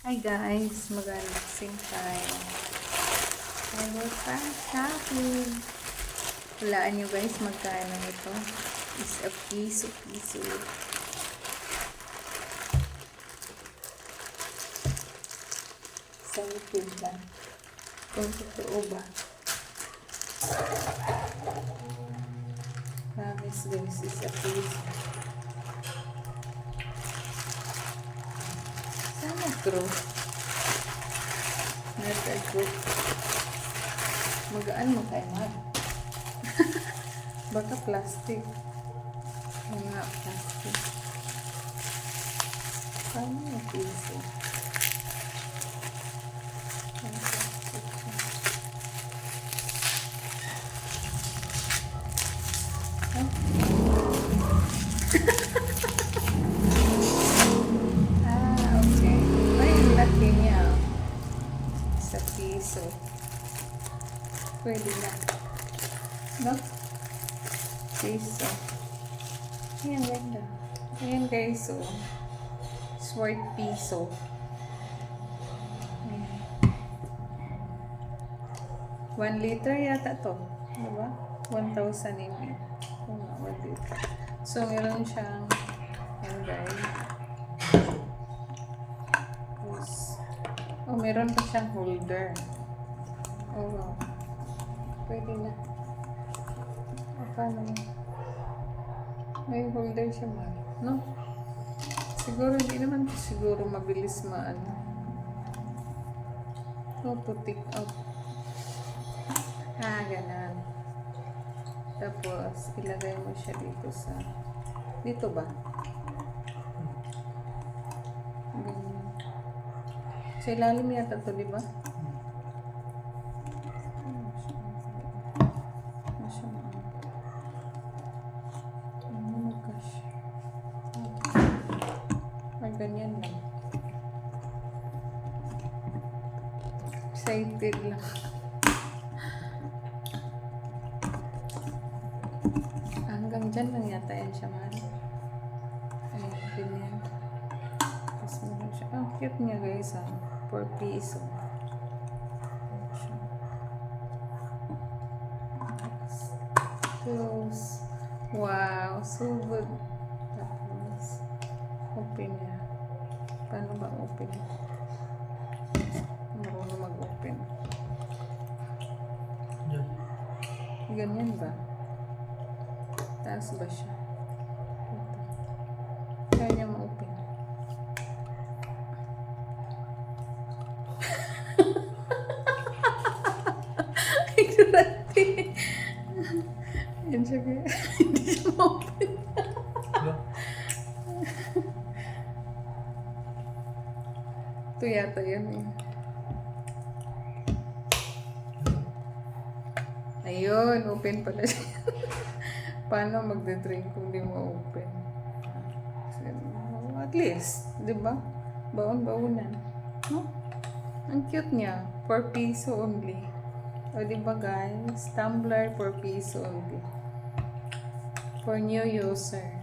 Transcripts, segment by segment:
Hi guys, mag-unboxing tayo. I will pack shopping. Walaan nyo guys, magkano ito? Is a piso. Sa likod lang. Kung totoo ba. Promise guys, is a piso. Sana true. Not a group. Magaan mo tayo mag. Baka plastic. Ay nga, plastic. Paano yung piso? Okay. Ay, ang laki niya. Sa piso. Pwede na. No? Piso. Ayan, ganda. Ayan guys, so. Sword piso. Ayan. 1 liter yata to. Diba? 1,000 ml. Oh, 1 liter. So, meron siyang, ayan guys. Oh, meron pa siyang holder. Oh, wow. Pwede na. Paano? May holder siya man. No? Siguro, hindi naman siguro mabilis maano. Oh, to take out. Ganun. Tapos, ilagay mo siya dito sa... Dito ba? Ganyan. Sa ilalim yata to, di ba? Ganyan lang. Excited lang. Hanggang dyan lang yata yan siya man. Ay, ganyan. Tapos meron siya. Ang cute niya guys, 4 piso. Close. Wow, so good. Tapos, open niya. Paano ba open? Marunong mag-open. Ganyan ba? Taas ba siya? Ito. Kaya niya ma-open. Ignorante. Yan siya kaya. Hindi siya ma-open. Ito yata yan eh. Ayun, open pala siya. Paano magde-drink kung di mo open? At least, di ba? Baon-baonan. No? Ang cute niya. 4 piso only. O di ba guys? Tumbler 4 piso only. For new user.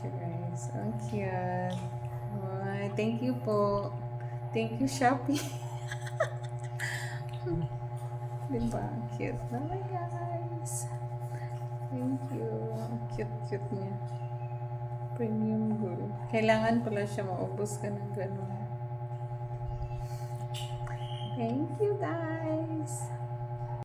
Okay guys. Ang cute. Alright, thank you po. Thank you, Shopee. Diba? Cute. Bye guys. Thank you. Cute niya. Premium gold. Kailangan pala siya maubos ka ng gano'n. Thank you guys.